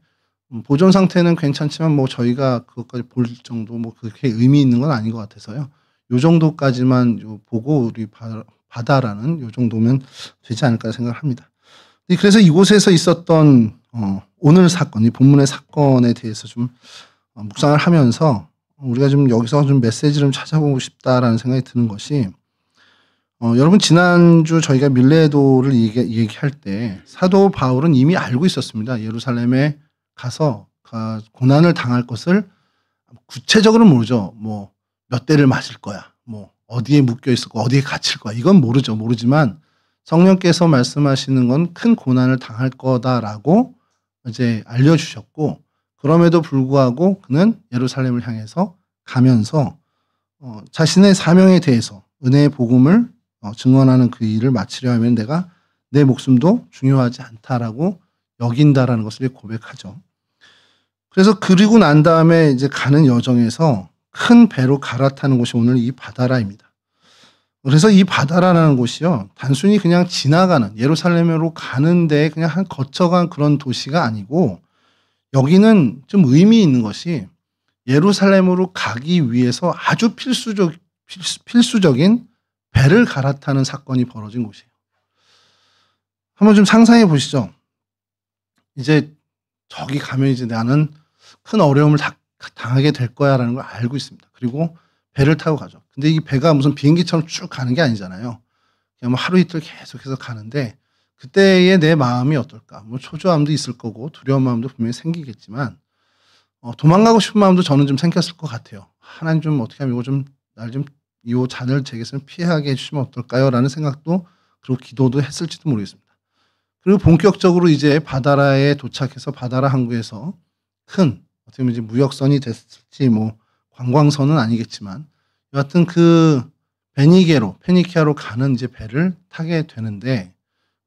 보존 상태는 괜찮지만 뭐 저희가 그것까지 볼 정도 뭐 그렇게 의미 있는 건 아닌 것 같아서요. 요 정도까지만 보고 우리 바다라는 요 정도면 되지 않을까 생각합니다. 그래서 이곳에서 있었던 오늘 사건, 이 본문의 사건에 대해서 좀 묵상을 하면서 우리가 좀 여기서 좀 메시지를 좀 찾아보고 싶다라는 생각이 드는 것이, 여러분 지난주 저희가 밀레도를 얘기할 때 사도 바울은 이미 알고 있었습니다. 예루살렘에 가서 고난을 당할 것을 구체적으로는 모르죠. 뭐 몇 대를 맞을 거야, 뭐 어디에 묶여 있을 거야, 어디에 갇힐 거야, 이건 모르지만 성령께서 말씀하시는 건 큰 고난을 당할 거다라고 이제 알려주셨고, 그럼에도 불구하고 그는 예루살렘을 향해서 가면서 자신의 사명에 대해서 은혜의 복음을 증언하는 그 일을 마치려 하면 내가 내 목숨도 중요하지 않다라고 여긴다라는 것을 고백하죠. 그래서 그리고 난 다음에 이제 가는 여정에서 큰 배로 갈아타는 곳이 오늘 이 바다라입니다. 그래서 이 바다라는 곳이요, 단순히 그냥 지나가는, 예루살렘으로 가는데 그냥 거쳐간 그런 도시가 아니고, 여기는 좀 의미 있는 것이 예루살렘으로 가기 위해서 아주 필수적인 배를 갈아타는 사건이 벌어진 곳이에요. 한번 좀 상상해 보시죠. 이제 저기 가면 이제 나는 큰 어려움을 당하게 될 거야라는 걸 알고 있습니다. 그리고 배를 타고 가죠. 근데 이 배가 무슨 비행기처럼 쭉 가는 게 아니잖아요. 그냥 뭐 하루 이틀 계속해서 가는데, 그때의 내 마음이 어떨까? 뭐 초조함도 있을 거고 두려운 마음도 분명히 생기겠지만, 도망가고 싶은 마음도 저는 좀 생겼을 것 같아요. 하나님 좀 어떻게 하면 이거 좀 날 좀 이 잔을 제게서 피하게 해주시면 어떨까요? 라는 생각도, 그리고 기도도 했을지도 모르겠습니다. 그리고 본격적으로 이제 바다라에 도착해서 바다라 항구에서 큰 어떻게 보면 이제 무역선이 됐을지 뭐 관광선은 아니겠지만 여하튼 그 페니키아로 가는 이제 배를 타게 되는데,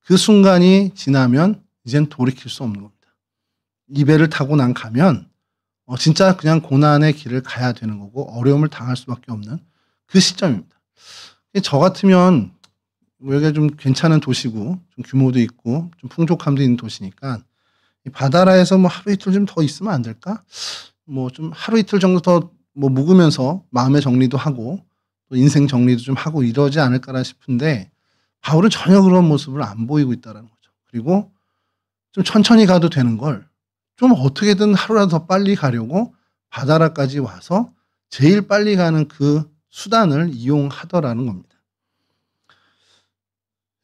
그 순간이 지나면 이젠 돌이킬 수 없는 겁니다. 이 배를 타고 난 가면 진짜 그냥 고난의 길을 가야 되는 거고 어려움을 당할 수밖에 없는 그 시점입니다. 저 같으면 여기가 좀 괜찮은 도시고 좀 규모도 있고 좀 풍족함도 있는 도시니까 이 바다라에서 뭐 하루 이틀 좀 더 있으면 안 될까? 뭐 좀 하루 이틀 정도 더 뭐 묵으면서 마음의 정리도 하고 또 인생 정리도 좀 하고 이러지 않을까라 싶은데, 바울은 전혀 그런 모습을 안 보이고 있다는 거죠. 그리고 좀 천천히 가도 되는 걸 좀 어떻게든 하루라도 더 빨리 가려고 바다라까지 와서 제일 빨리 가는 그 수단을 이용하더라는 겁니다.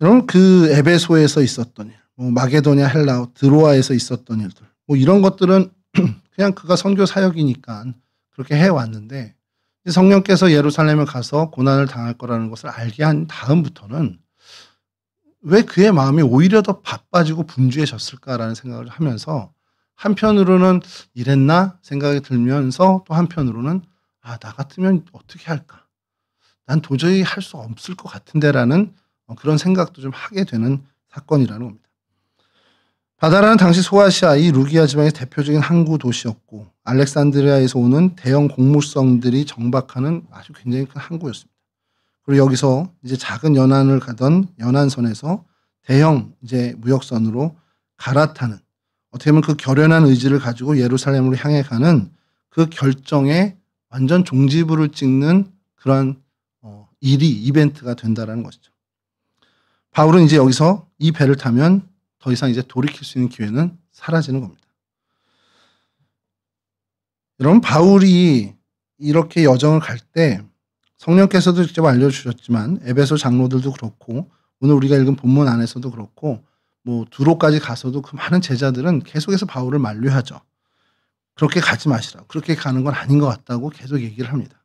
여러분, 그 에베소에서 있었던 일, 뭐 마게도냐, 헬라, 드로아에서 있었던 일들, 뭐 이런 것들은 그냥 그가 선교 사역이니까 그렇게 해왔는데, 성령께서 예루살렘을 가서 고난을 당할 거라는 것을 알게 한 다음부터는 왜 그의 마음이 오히려 더 바빠지고 분주해졌을까라는 생각을 하면서, 한편으로는 이랬나 생각이 들면서 또 한편으로는 나 같으면 어떻게 할까? 난 도저히 할 수 없을 것 같은데라는 그런 생각도 좀 하게 되는 사건이라는 겁니다. 바다라는 당시 소아시아 이 루기아 지방의 대표적인 항구 도시였고, 알렉산드리아에서 오는 대형 곡물성들이 정박하는 아주 굉장히 큰 항구였습니다. 그리고 여기서 이제 작은 연안을 가던 연안선에서 대형 이제 무역선으로 갈아타는, 어떻게 보면 그 결연한 의지를 가지고 예루살렘으로 향해 가는 그 결정에 완전 종지부를 찍는 그런 이벤트가 된다라는 것이죠. 바울은 이제 여기서 이 배를 타면 더 이상 이제 돌이킬 수 있는 기회는 사라지는 겁니다. 여러분, 바울이 이렇게 여정을 갈 때 성령께서도 직접 알려주셨지만 에베소 장로들도 그렇고 오늘 우리가 읽은 본문 안에서도 그렇고 뭐 두로까지 가서도 그 많은 제자들은 계속해서 바울을 만류하죠. 그렇게 가지 마시라. 그렇게 가는 건 아닌 것 같다고 계속 얘기를 합니다.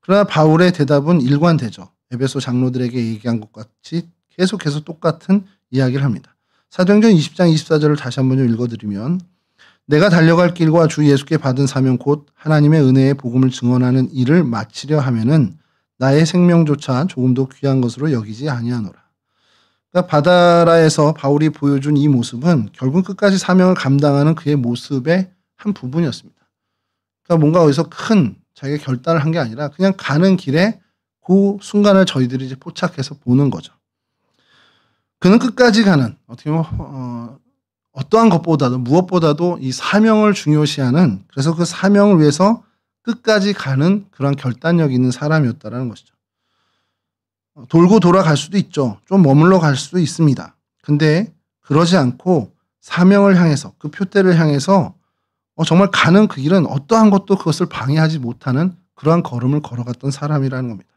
그러나 바울의 대답은 일관되죠. 에베소 장로들에게 얘기한 것 같이 계속해서 똑같은 이야기를 합니다. 사도행전 20장 24절을 다시 한번 좀 읽어드리면, 내가 달려갈 길과 주 예수께 받은 사명 곧 하나님의 은혜의 복음을 증언하는 일을 마치려 하면은 나의 생명조차 조금도 귀한 것으로 여기지 아니하노라. 그러니까 바다라에서 바울이 보여준 이 모습은 결국 끝까지 사명을 감당하는 그의 모습의 한 부분이었습니다. 그러니까 뭔가 어디서 큰 자기가 결단을 한 게 아니라 그냥 가는 길에 그 순간을 저희들이 이제 포착해서 보는 거죠. 그는 끝까지 가는, 어떻게 보면 어떠한 것보다도 무엇보다도 이 사명을 중요시하는, 그래서 그 사명을 위해서 끝까지 가는 그런 결단력 있는 사람이었다는 것이죠. 돌고 돌아갈 수도 있죠. 좀 머물러 갈 수도 있습니다. 근데 그러지 않고 사명을 향해서 그 표대를 향해서 정말 가는 그 길은 어떠한 것도 그것을 방해하지 못하는 그러한 걸음을 걸어갔던 사람이라는 겁니다.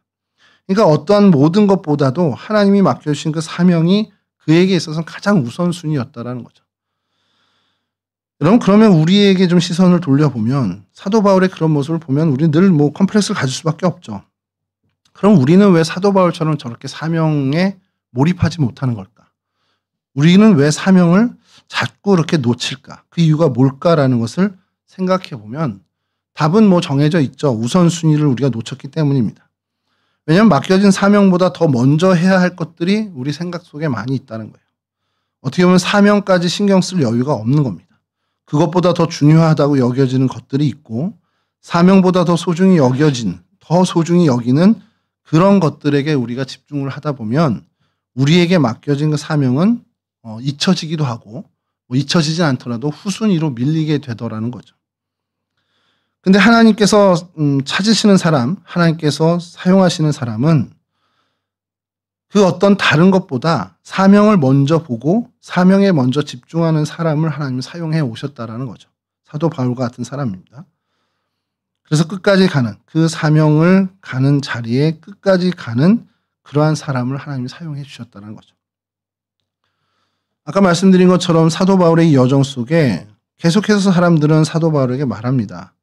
그러니까 어떠한 모든 것보다도 하나님이 맡겨주신 그 사명이 그에게 있어서 가장 우선순위였다라는 거죠. 여러분, 그러면 우리에게 좀 시선을 돌려보면 사도 바울의 그런 모습을 보면 우리는 늘 뭐 컴플렉스를 가질 수밖에 없죠. 그럼 우리는 왜 사도 바울처럼 저렇게 사명에 몰입하지 못하는 걸까? 우리는 왜 사명을 자꾸 이렇게 놓칠까? 그 이유가 뭘까라는 것을 생각해 보면 답은 뭐 정해져 있죠. 우선순위를 우리가 놓쳤기 때문입니다. 왜냐하면 맡겨진 사명보다 더 먼저 해야 할 것들이 우리 생각 속에 많이 있다는 거예요. 어떻게 보면 사명까지 신경 쓸 여유가 없는 겁니다. 그것보다 더 중요하다고 여겨지는 것들이 있고 사명보다 더 소중히 여기는 그런 것들에게 우리가 집중을 하다 보면 우리에게 맡겨진 그 사명은 잊혀지기도 하고 잊혀지지 않더라도 후순위로 밀리게 되더라는 거죠. 근데 하나님께서 찾으시는 사람, 하나님께서 사용하시는 사람은 그 어떤 다른 것보다 사명을 먼저 보고 사명에 먼저 집중하는 사람을 하나님이 사용해 오셨다라는 거죠. 사도 바울과 같은 사람입니다. 그래서 끝까지 가는 그 사명을 가는 자리에 끝까지 가는 그러한 사람을 하나님이 사용해 주셨다는 거죠. 아까 말씀드린 것처럼 사도 바울의 이 여정 속에 계속해서 사람들은 사도 바울에게 말합니다.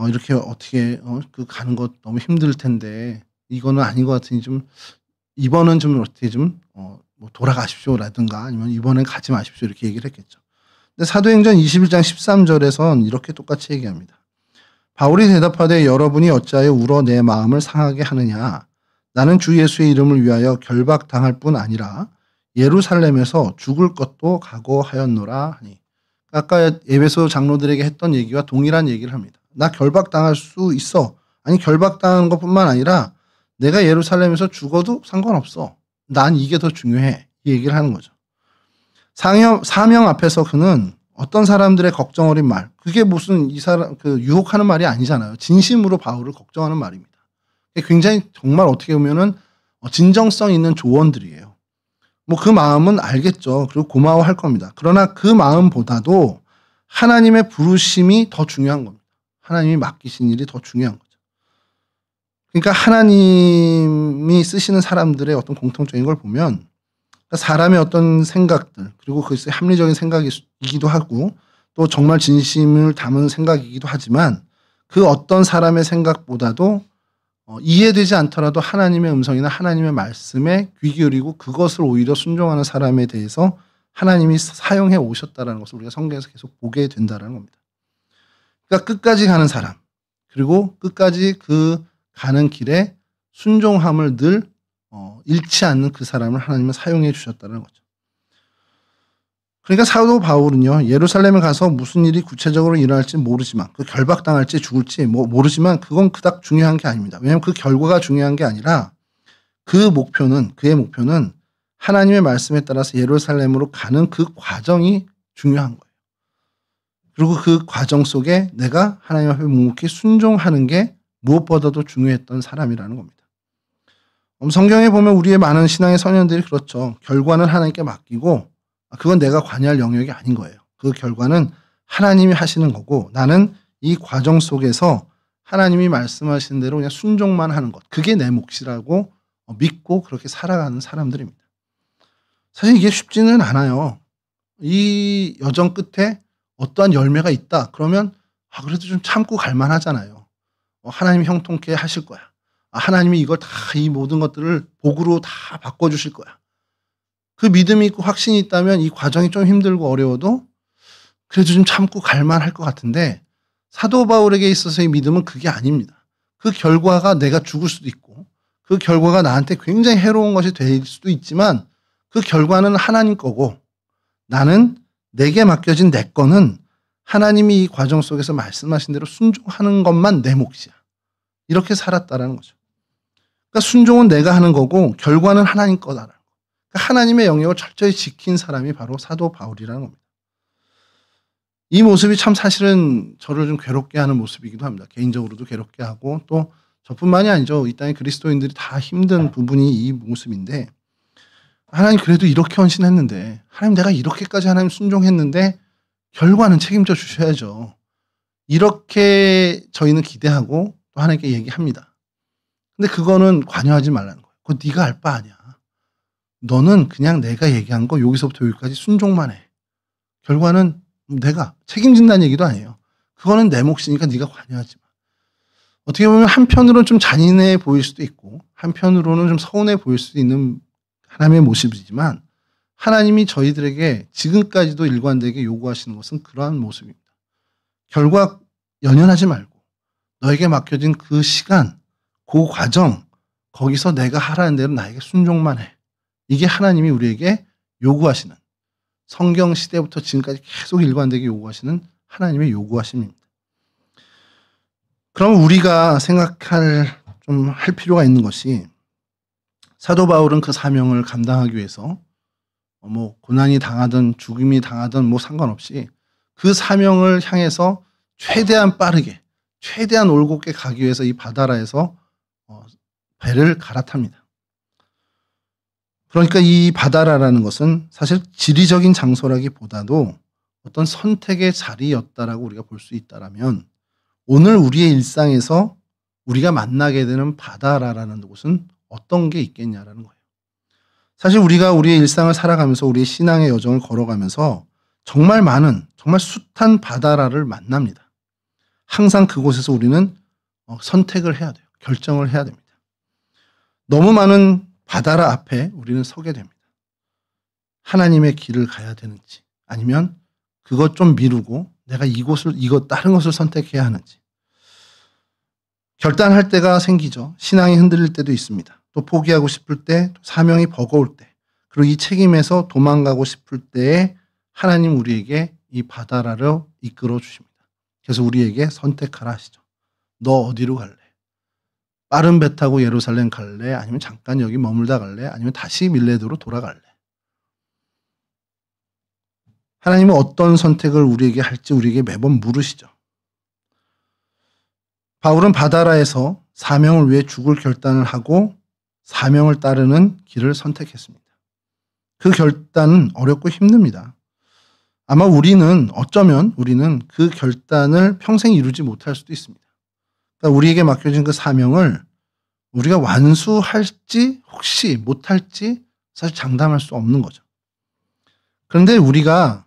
이렇게 어떻게 그 가는 것 너무 힘들 텐데 이거는 아닌 것 같으니 좀 이번은 좀 어떻게 좀 뭐 돌아가십시오라든가 아니면 이번엔 가지 마십시오 이렇게 얘기를 했겠죠. 근데 사도행전 21장 13절에선 이렇게 똑같이 얘기합니다. 바울이 대답하되 여러분이 어찌하여 울어 내 마음을 상하게 하느냐. 나는 주 예수의 이름을 위하여 결박당할 뿐 아니라 예루살렘에서 죽을 것도 각오하였노라 하니. 아까 에베소 장로들에게 했던 얘기와 동일한 얘기를 합니다. 나 결박당할 수 있어. 아니 결박당하는 것뿐만 아니라 내가 예루살렘에서 죽어도 상관없어. 난 이게 더 중요해. 이 얘기를 하는 거죠. 사명 앞에서 그는 어떤 사람들의 걱정 어린 말, 그게 무슨 이 사람 유혹하는 말이 아니잖아요. 진심으로 바울을 걱정하는 말입니다. 굉장히 정말 어떻게 보면은 진정성 있는 조언들이에요. 뭐 그 마음은 알겠죠. 그리고 고마워할 겁니다. 그러나 그 마음보다도 하나님의 부르심이 더 중요한 겁니다. 하나님이 맡기신 일이 더 중요한 거죠. 그러니까 하나님이 쓰시는 사람들의 어떤 공통적인 걸 보면 사람의 어떤 생각들 그리고 그것이 합리적인 생각이기도 하고 또 정말 진심을 담은 생각이기도 하지만 그 어떤 사람의 생각보다도 이해되지 않더라도 하나님의 음성이나 하나님의 말씀에 귀 기울이고 그것을 오히려 순종하는 사람에 대해서 하나님이 사용해 오셨다는 것을 우리가 성경에서 계속 보게 된다는 겁니다. 그러니까 끝까지 가는 사람 그리고 끝까지 그 가는 길에 순종함을 늘 잃지 않는 그 사람을 하나님은 사용해 주셨다는 거죠. 그러니까 사도 바울은요, 예루살렘에 가서 무슨 일이 구체적으로 일어날지 모르지만, 그 결박당할지 죽을지 모르지만, 그건 그닥 중요한 게 아닙니다. 왜냐하면 그 결과가 중요한 게 아니라, 그의 목표는 하나님의 말씀에 따라서 예루살렘으로 가는 그 과정이 중요한 거예요. 그리고 그 과정 속에 내가 하나님 앞에 묵묵히 순종하는 게 무엇보다도 중요했던 사람이라는 겁니다. 성경에 보면 우리의 많은 신앙의 선현들이 그렇죠. 결과는 하나님께 맡기고 그건 내가 관여할 영역이 아닌 거예요. 그 결과는 하나님이 하시는 거고 나는 이 과정 속에서 하나님이 말씀하신 대로 그냥 순종만 하는 것. 그게 내 몫이라고 믿고 그렇게 살아가는 사람들입니다. 사실 이게 쉽지는 않아요. 이 여정 끝에 어떠한 열매가 있다. 그러면 그래도 좀 참고 갈만 하잖아요. 하나님이 형통케 하실 거야. 하나님이 이걸 다 이 모든 것들을 복으로 다 바꿔주실 거야. 그 믿음이 있고 확신이 있다면 이 과정이 좀 힘들고 어려워도 그래도 좀 참고 갈만 할 것 같은데 사도 바울에게 있어서의 믿음은 그게 아닙니다. 그 결과가 내가 죽을 수도 있고 그 결과가 나한테 굉장히 해로운 것이 될 수도 있지만 그 결과는 하나님 거고 나는 내게 맡겨진 내 거는 하나님이 이 과정 속에서 말씀하신 대로 순종하는 것만 내 몫이야. 이렇게 살았다라는 거죠. 그러니까 순종은 내가 하는 거고 결과는 하나님 거다라는 거. 그러니까 하나님의 영역을 철저히 지킨 사람이 바로 사도 바울이라는 겁니다. 이 모습이 참 사실은 저를 좀 괴롭게 하는 모습이기도 합니다. 개인적으로도 괴롭게 하고 또 저뿐만이 아니죠. 이 땅의 그리스도인들이 다 힘든 부분이 이 모습인데 하나님 그래도 이렇게 헌신했는데, 하나님 내가 이렇게까지 하나님 순종했는데 결과는 책임져 주셔야죠. 이렇게 저희는 기대하고 또 하나님께 얘기합니다. 근데 그거는 관여하지 말라는 거예요. 그거 네가 알 바 아니야. 너는 그냥 내가 얘기한 거 여기서부터 여기까지 순종만 해. 결과는 내가 책임진다는 얘기도 아니에요. 그거는 내 몫이니까 네가 관여하지 마. 어떻게 보면 한편으로는 좀 잔인해 보일 수도 있고 한편으로는 좀 서운해 보일 수도 있는 하나님의 모습이지만 하나님이 저희들에게 지금까지도 일관되게 요구하시는 것은 그러한 모습입니다. 결과 연연하지 말고 너에게 맡겨진 그 시간, 그 과정, 거기서 내가 하라는 대로 나에게 순종만 해. 이게 하나님이 우리에게 요구하시는, 성경 시대부터 지금까지 계속 일관되게 요구하시는 하나님의 요구하심입니다. 그럼 우리가 좀 할 필요가 있는 것이, 사도 바울은 그 사명을 감당하기 위해서 고난이 당하든 죽음이 당하든 상관없이 그 사명을 향해서 최대한 빠르게, 최대한 올곧게 가기 위해서 이 바다라에서 배를 갈아탑니다. 그러니까 이 바다라라는 것은 사실 지리적인 장소라기보다도 어떤 선택의 자리였다라고 우리가 볼 수 있다라면, 오늘 우리의 일상에서 우리가 만나게 되는 바다라라는 곳은 어떤 게 있겠냐라는 거예요. 사실 우리가 우리의 일상을 살아가면서 우리의 신앙의 여정을 걸어가면서 정말 많은, 정말 숱한 바다라를 만납니다. 항상 그곳에서 우리는 선택을 해야 돼요. 결정을 해야 됩니다. 너무 많은 바다라 앞에 우리는 서게 됩니다. 하나님의 길을 가야 되는지, 아니면 그것 좀 미루고 내가 다른 것을 선택해야 하는지. 결단할 때가 생기죠. 신앙이 흔들릴 때도 있습니다. 또 포기하고 싶을 때, 또 사명이 버거울 때, 그리고 이 책임에서 도망가고 싶을 때에 하나님 우리에게 이 바다라를 이끌어 주십니다. 그래서 우리에게 선택하라 하시죠. 너 어디로 갈래? 빠른 배 타고 예루살렘 갈래? 아니면 잠깐 여기 머물다 갈래? 아니면 다시 밀레도로 돌아갈래? 하나님은 어떤 선택을 우리에게 할지 우리에게 매번 물으시죠. 바울은 바다라에서 사명을 위해 죽을 결단을 하고 사명을 따르는 길을 선택했습니다. 그 결단은 어렵고 힘듭니다. 아마 어쩌면 우리는 그 결단을 평생 이루지 못할 수도 있습니다. 그러니까 우리에게 맡겨진 그 사명을 우리가 완수할지 혹시 못할지 사실 장담할 수 없는 거죠. 그런데 우리가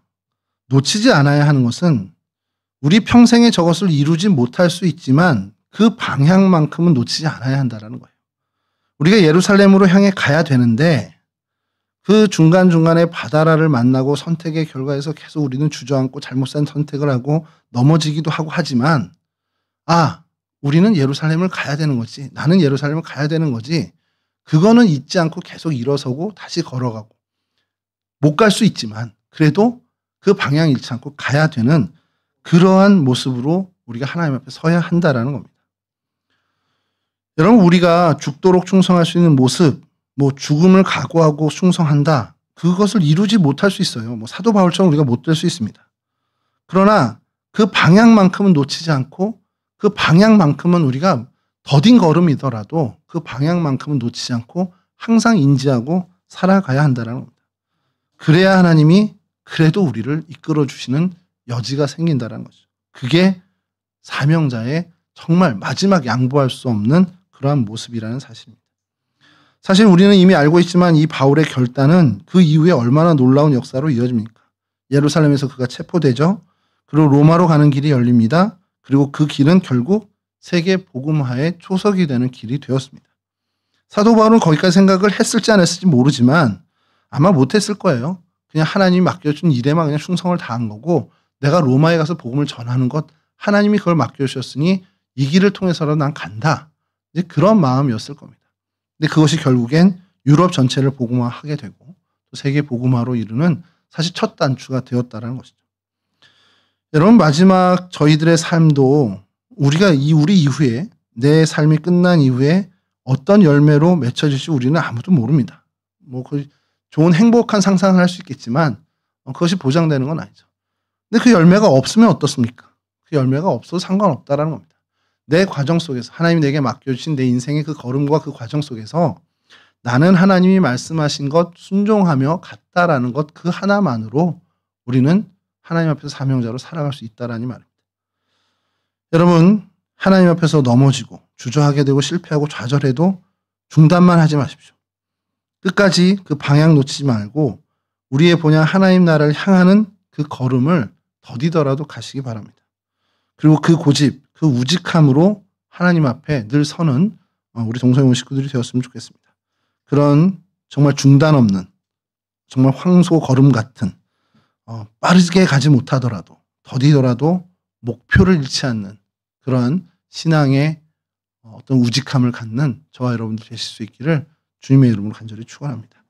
놓치지 않아야 하는 것은, 우리 평생에 저것을 이루지 못할 수 있지만 그 방향만큼은 놓치지 않아야 한다는 거예요. 우리가 예루살렘으로 향해 가야 되는데 그 중간중간에 바다라를 만나고 선택의 결과에서 계속 우리는 주저앉고 잘못된 선택을 하고 넘어지기도 하고 하지만, 우리는 예루살렘을 가야 되는 거지. 나는 예루살렘을 가야 되는 거지. 그거는 잊지 않고 계속 일어서고 다시 걸어가고, 못 갈 수 있지만 그래도 그 방향 잃지 않고 가야 되는 그러한 모습으로 우리가 하나님 앞에 서야 한다라는 겁니다. 여러분, 우리가 죽도록 충성할 수 있는 모습, 죽음을 각오하고 충성한다, 그것을 이루지 못할 수 있어요. 사도 바울처럼 우리가 못 될 수 있습니다. 그러나 그 방향만큼은 놓치지 않고, 그 방향만큼은 우리가 더딘 걸음이더라도 그 방향만큼은 놓치지 않고 항상 인지하고 살아가야 한다는 겁니다. 그래야 하나님이 그래도 우리를 이끌어 주시는 여지가 생긴다는 거죠. 그게 사명자의 정말 마지막 양보할 수 없는 그러한 모습이라는 사실입니다. 사실 우리는 이미 알고 있지만 이 바울의 결단은 그 이후에 얼마나 놀라운 역사로 이어집니까? 예루살렘에서 그가 체포되죠. 그리고 로마로 가는 길이 열립니다. 그리고 그 길은 결국 세계 복음화의 초석이 되는 길이 되었습니다. 사도 바울은 거기까지 생각을 했을지 안 했을지 모르지만 아마 못했을 거예요. 그냥 하나님이 맡겨준 일에만 그냥 충성을 다한 거고, 내가 로마에 가서 복음을 전하는 것, 하나님이 그걸 맡겨주셨으니 이 길을 통해서라도 난 간다. 이제 그런 마음이었을 겁니다. 근데 그것이 결국엔 유럽 전체를 복음화하게 되고 또 세계 복음화로 이르는 사실 첫 단추가 되었다는 것이죠. 여러분, 마지막 저희들의 삶도 우리 이후에, 내 삶이 끝난 이후에 어떤 열매로 맺혀질지 우리는 아무도 모릅니다. 그 좋은 행복한 상상을 할 수 있겠지만 그것이 보장되는 건 아니죠. 근데 그 열매가 없으면 어떻습니까? 그 열매가 없어도 상관없다라는 겁니다. 내 과정 속에서, 하나님이 내게 맡겨주신 내 인생의 그 걸음과 그 과정 속에서 나는 하나님이 말씀하신 것 순종하며 갔다라는 것 그 하나만으로 우리는 하나님 앞에서 사명자로 살아갈 수 있다라는 말입니다. 여러분, 하나님 앞에서 넘어지고 주저하게 되고 실패하고 좌절해도 중단만 하지 마십시오. 끝까지 그 방향 놓치지 말고 우리의 본향 하나님 나라를 향하는 그 걸음을 더디더라도 가시기 바랍니다. 그리고 그 고집, 그 우직함으로 하나님 앞에 늘 서는 우리 동성애 식구들이 되었으면 좋겠습니다. 그런 정말 중단 없는, 정말 황소 걸음 같은, 빠르게 가지 못하더라도 더디더라도 목표를 잃지 않는 그런 신앙의 어떤 우직함을 갖는 저와 여러분들 되실 수 있기를 주님의 이름으로 간절히 축원합니다.